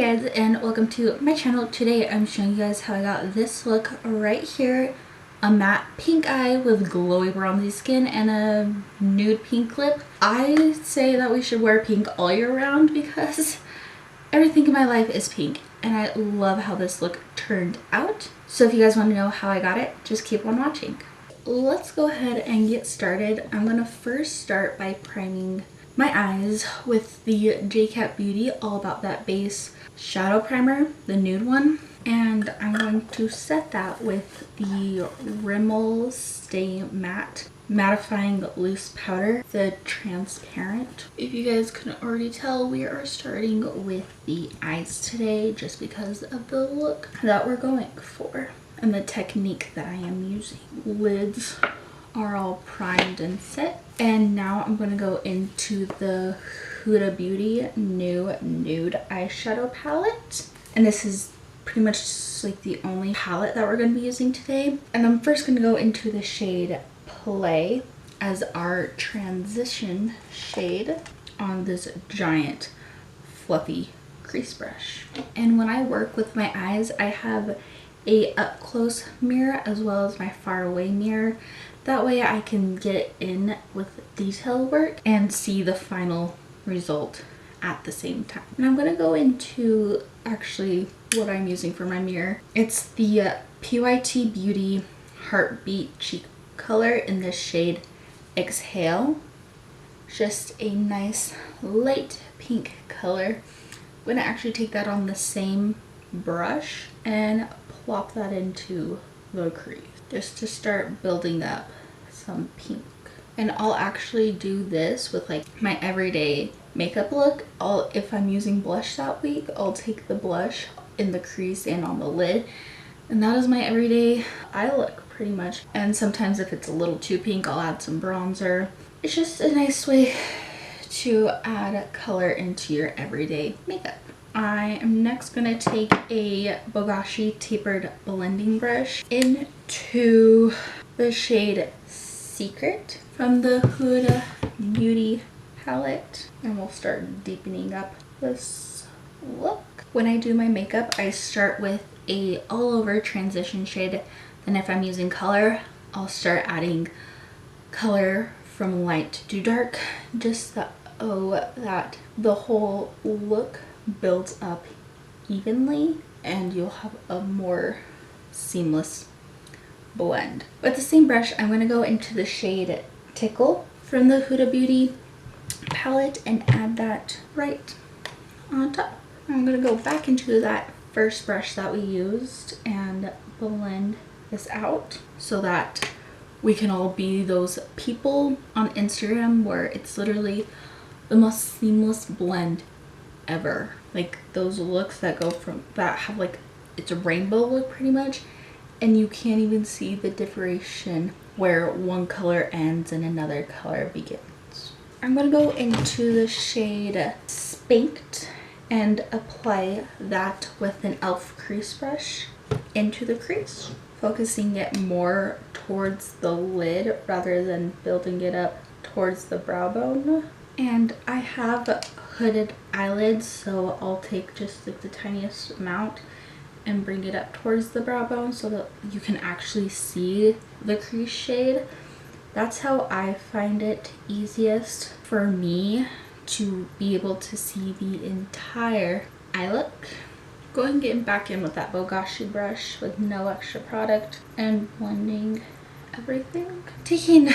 guys, and welcome to my channel. Today I'm showing you guys how I got this look right here. A matte pink eye with glowy bronzy skin and a nude pink lip. I say that we should wear pink all year round because everything in my life is pink and I love how this look turned out. So if you guys want to know how I got it, just keep on watching. Let's go ahead and get started. I'm gonna first start by priming my eyes with the SassieBeauty All About That Base Shadow Primer, the nude one. And I'm going to set that with the Rimmel Stay Matte Mattifying Loose Powder, the transparent. If you guys couldn't already tell, we are starting with the eyes today just because of the look that we're going for and the technique that I am using. Lids are all primed and set, and now I'm going to go into the Huda Beauty new nude eyeshadow palette, and this is pretty much just like the only palette that we're going to be using today. And I'm first going to go into the shade Play as our transition shade on this giant fluffy crease brush. And when I work with my eyes, I have a up close mirror as well as my far away mirror. That way I can get in with detail work and see the final result at the same time. And I'm going to go into actually what I'm using for my mirror. It's the PYT Beauty Heartbeat Cheek Color in the shade Exhale. Just a nice light pink color. I'm going to actually take that on the same brush and plop that into the crease just to start building up some pink. And I'll actually do this with like my everyday makeup look. If I'm using blush that week, I'll take the blush in the crease and on the lid, and that is my everyday eye look pretty much. And sometimes if it's a little too pink, I'll add some bronzer. It's just a nice way to add color into your everyday makeup. I am next going to take a Bogashi tapered blending brush into the shade Secret from the Huda Beauty palette, and we'll start deepening up this look. When I do my makeup, I start with a all over transition shade. Then if I'm using color, I'll start adding color from light to dark, just that the whole look builds up evenly and you'll have a more seamless blend. With the same brush, I'm going to go into the shade Tickle from the Huda Beauty palette and add that right on top. I'm going to go back into that first brush that we used and blend this out so that we can all be those people on Instagram where it's literally the most seamless blend ever. Like those looks that go from that have like, it's a rainbow look pretty much, and you can't even see the differentiation where one color ends and another color begins. I'm gonna go into the shade Spanked and apply that with an e.l.f. crease brush into the crease, focusing it more towards the lid rather than building it up towards the brow bone. And I have hooded eyelids, so I'll take just like the tiniest amount and bring it up towards the brow bone so that you can actually see the crease shade. That's how I find it easiest for me to be able to see the entire eye look. Going getting back in with that Bogashi brush with no extra product and blending everything. Taking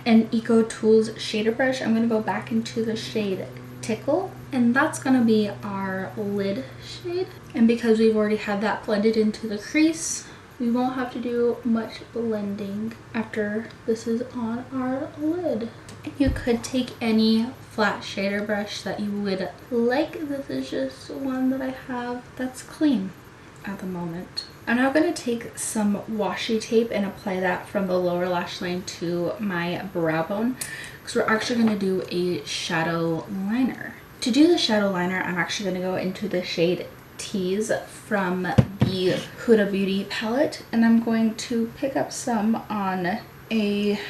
an Eco Tools shader brush, I'm going to go back into the shade Tickle, and that's going to be our lid shade. And because we've already had that blended into the crease, we won't have to do much blending after this is on our lid. You could take any flat shader brush that you would like. This is just one that I have that's clean at the moment. I'm now going to take some washi tape and apply that from the lower lash line to my brow bone, because we're actually going to do a shadow liner. To do the shadow liner, I'm actually going to go into the shade Tease from the Huda Beauty palette, and I'm going to pick up some on a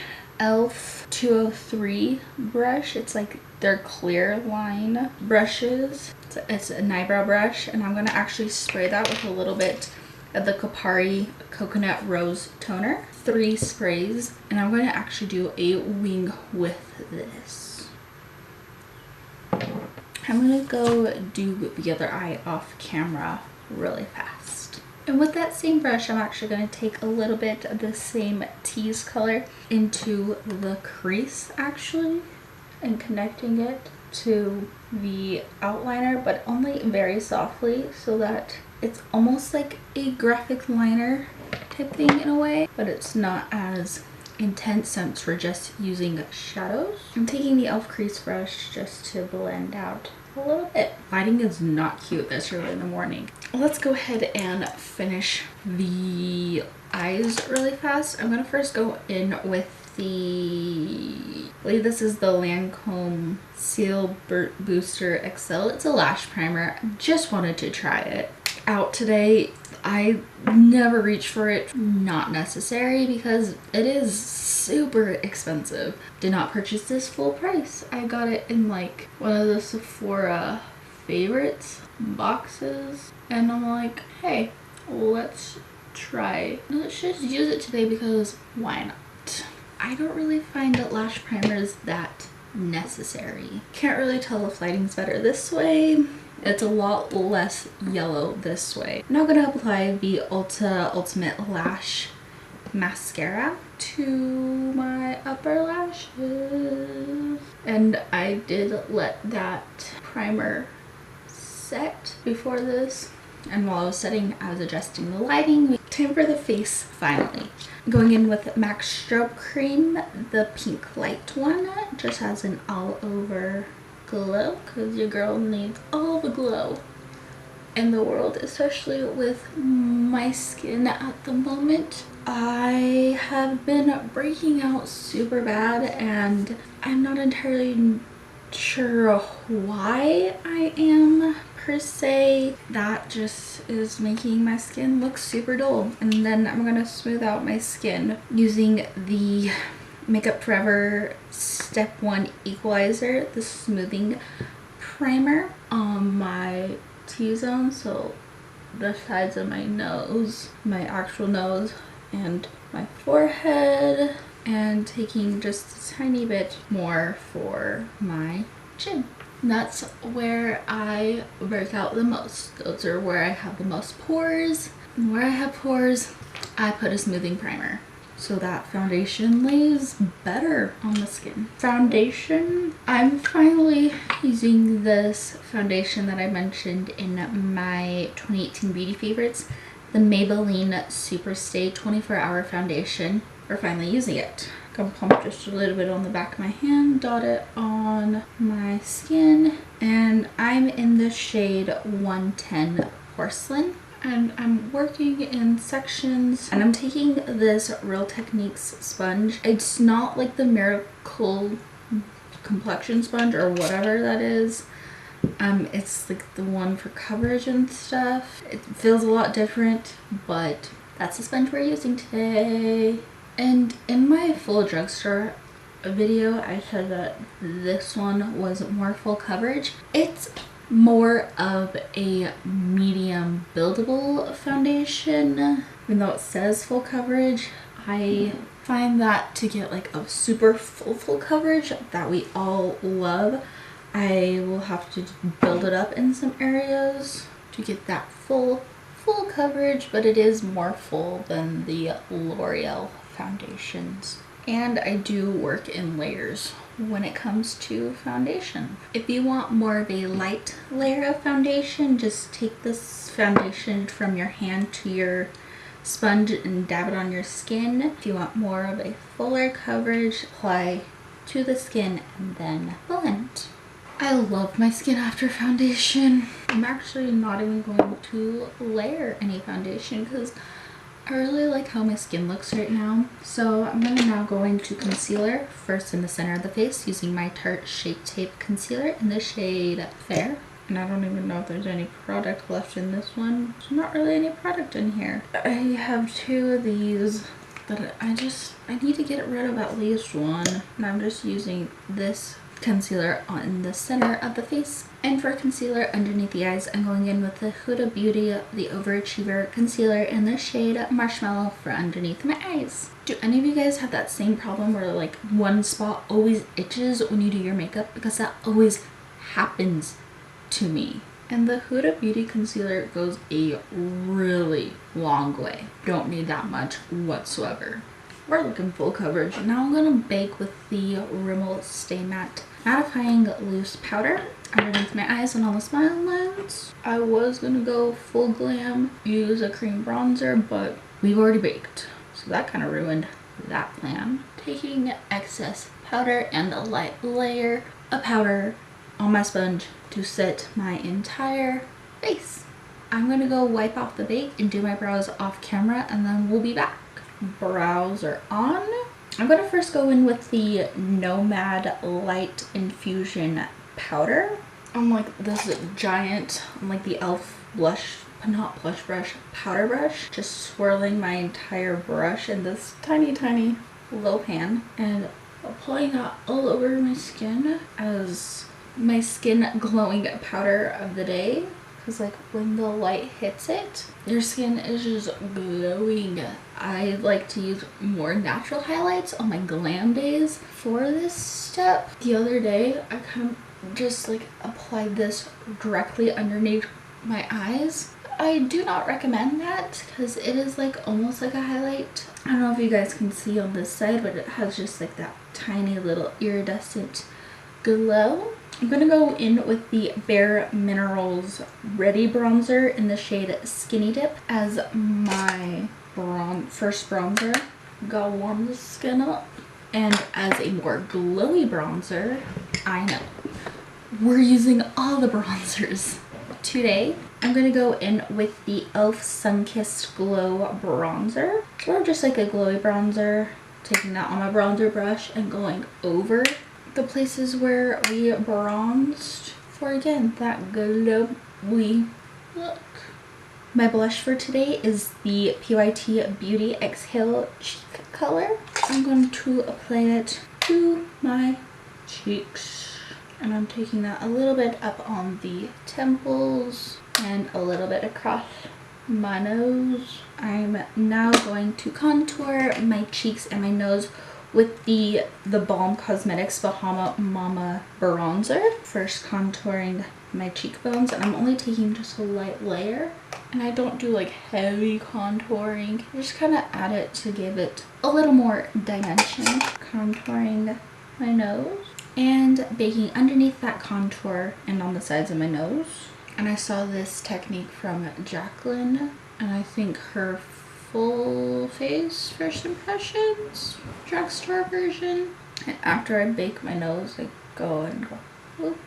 e.l.f. 203 brush. It's like their clear line brushes. It's an eyebrow brush, and I'm going to actually spray that with a little bit of the Kopari Coconut Rose Toner. 3 sprays, and I'm going to actually do a wing with this. I'm going to go do the other eye off camera really fast. And with that same brush, I'm actually going to take a little bit of the same tease color into the crease actually, and connecting it to the outliner, but only very softly, so that it's almost like a graphic liner type thing in a way, but it's not as intense since we're just using shadows. I'm taking the e.l.f. crease brush just to blend out a little bit. Lighting is not cute this early in the morning. Let's go ahead and finish the eyes really fast. I'm gonna first go in with I believe this is the Lancome Seal Booster XL. It's a lash primer. Just wanted to try it out today. I never reach for it. Not necessary because it is super expensive. Did not purchase this full price. I got it in like one of the Sephora favorites boxes, and I'm like, hey, let's try. Let's just use it today because why not? I don't really find that lash primers that necessary. Can't really tell if lighting's better this way. It's a lot less yellow this way. I'm now gonna apply the Ulta Ultimate Lash Mascara to my upper lashes. And I did let that primer set before this. And while I was setting, I was adjusting the lighting. Time for the face finally. Going in with MAC Strobe Cream, the pink light one. It just has an all over glow because your girl needs all the glow in the world, especially with my skin at the moment. I have been breaking out super bad, and I'm not entirely sure why I am per se. That just is making my skin look super dull. And then I'm gonna smooth out my skin using the Makeup Forever Step 1 Equalizer, the smoothing primer on my T-zone, so the sides of my nose, my actual nose, and my forehead, and taking just a tiny bit more for my chin. That's where I break out the most. Those are where I have the most pores. And where I have pores, I put a smoothing primer so that foundation lays better on the skin. Foundation, I'm finally using this foundation that I mentioned in my 2018 beauty favorites, the Maybelline Superstay 24-hour foundation. We're finally using it. Gonna pump just a little bit on the back of my hand, dot it on my skin, and I'm in the shade 110 Porcelain. And I'm working in sections, and I'm taking this Real Techniques sponge. It's not like the Miracle complexion sponge or whatever that is. It's like the one for coverage and stuff. It feels a lot different, but that's the sponge we're using today. And in my full drugstore video, I said that this one was more full coverage. It's more of a medium buildable foundation. Even though it says full coverage, I find that to get like a super full coverage that we all love, I will have to build it up in some areas to get that full coverage, but it is more full than the L'Oreal foundations. And I do work in layers when it comes to foundation. If you want more of a light layer of foundation, just take this foundation from your hand to your sponge and dab it on your skin. If you want more of a fuller coverage, apply to the skin and then blend. I love my skin after foundation. I'm actually not even going to layer any foundation because I really like how my skin looks right now. So I'm gonna now go into concealer, first in the center of the face, using my Tarte Shape Tape Concealer in the shade Fair. And I don't even know if there's any product left in this one. There's not really any product in here. I have two of these that I need to get rid of at least one. And I'm just using this concealer on the center of the face. And for concealer underneath the eyes, I'm going in with the Huda Beauty the Overachiever concealer in the shade Marshmallow for underneath my eyes. Do any of you guys have that same problem where like one spot always itches when you do your makeup? Because that always happens to me. And the Huda Beauty concealer goes a really long way. Don't need that much whatsoever. We're looking full coverage. Now I'm gonna bake with the Rimmel Stay Matte Mattifying Loose Powder underneath my eyes and on the smile lines. I was gonna go full glam, use a cream bronzer, but we've already baked. So that kind of ruined that plan. Taking excess powder and a light layer of powder on my sponge to set my entire face. I'm gonna go wipe off the bake and do my brows off camera, and then we'll be back. Brows are on. I'm gonna first go in with the Nomad Light Infusion powder. I'm like this giant, I'm like the e.l.f. blush, not blush brush, powder brush. Just swirling my entire brush in this tiny low pan and applying that all over my skin as my skin glowing powder of the day. Because like when the light hits it, your skin is just glowing. I like to use more natural highlights on my glam days for this step. The other day I kind of just like applied this directly underneath my eyes. I do not recommend that because it is like almost like a highlight. I don't know if you guys can see on this side, but it has just like that tiny little iridescent glow. I'm gonna go in with the Bare Minerals Ready Bronzer in the shade Skinny Dip as my first bronzer. Gotta warm the skin up. And as a more glowy bronzer, I know we're using all the bronzers today. I'm gonna go in with the e.l.f. Sunkissed Glow Bronzer, or just like a glowy bronzer. Taking that on my bronzer brush and going over the places where we bronzed for, again, that glowy look. My blush for today is the PYT Beauty Exhale Cheek Color. I'm going to apply it to my cheeks. And I'm taking that a little bit up on the temples and a little bit across my nose. I'm now going to contour my cheeks and my nose with the Balm Cosmetics Bahama Mama bronzer. First contouring my cheekbones, and I'm only taking just a light layer. And I don't do like heavy contouring. I just kind of add it to give it a little more dimension. Contouring my nose and baking underneath that contour and on the sides of my nose. And I saw this technique from Jacqueline, and I think her full face first impressions drugstore version. And after I bake my nose, I go and go whoop.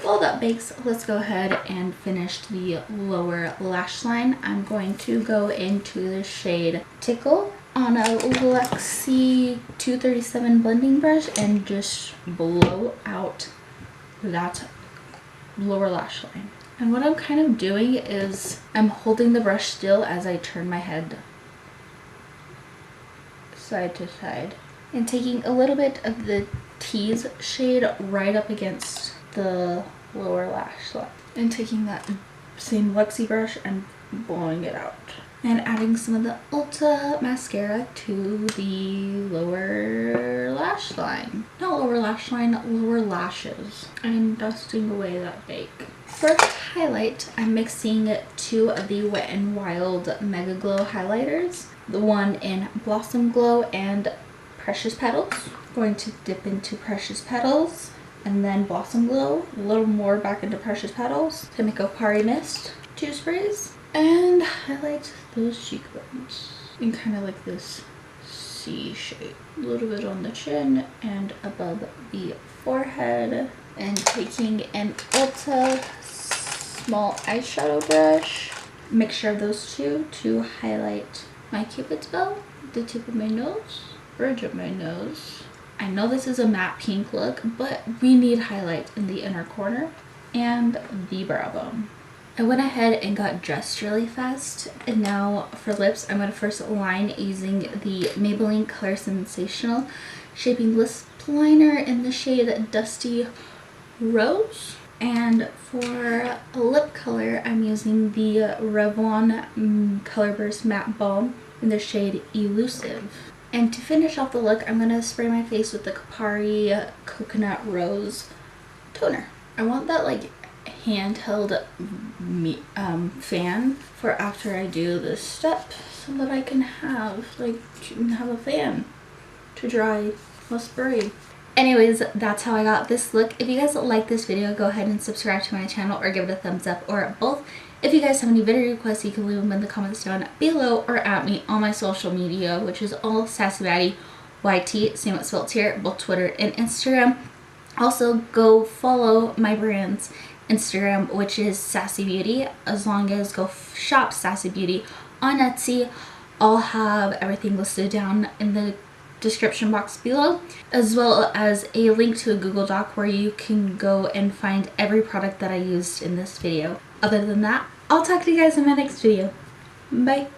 While that bakes, let's go ahead and finish the lower lash line. I'm going to go into the shade Tickle on a Luxie 237 blending brush and just blow out that lower lash line. And what I'm kind of doing is I'm holding the brush still as I turn my head side to side and taking a little bit of the Tease shade right up against the lower lash line and taking that same Luxie brush and blowing it out and adding some of the Ulta mascara to the lower lash line. Not lower lash line, lower lashes, and dusting away that bake. For highlight, I'm mixing two of the Wet n Wild Mega Glow highlighters, the one in Blossom Glow and Precious Petals. Going to dip into Precious Petals and then Blossom Glow, a little more back into Precious Petals to make a Pari Mist 2 sprays, and highlight those cheekbones in kind of like this C shape. A little bit on the chin and above the forehead. And taking an Ulta small eyeshadow brush, mixture of those two to highlight my Cupid's bow, the tip of my nose, bridge of my nose. I know this is a matte pink look, but we need highlight in the inner corner and the brow bone. I went ahead and got dressed really fast, and now for lips I'm going to first line using the Maybelline Color Sensational Shaping Lip Liner in the shade Dusty Rose. And for a lip color I'm using the Revlon Colorburst Matte Balm in the shade Elusive. And to finish off the look I'm going to spray my face with the Kapari Coconut Rose Toner. I want that like handheld fan for after I do this step so that I can have a fan to dry my spray. Anyways, that's how I got this look. If you guys like this video, go ahead and subscribe to my channel or give it a thumbs up, or both. If you guys have any video requests, you can leave them in the comments down below or at me on my social media, which is all SassieBeauty YT, same as spelled here, both Twitter and Instagram. Also, go follow my brand's Instagram, which is SassieBeauty, as long as go shop SassieBeauty on Etsy. I'll have everything listed down in the description box below, as well as a link to a Google Doc where you can go and find every product that I used in this video. Other than that, I'll talk to you guys in my next video. Bye!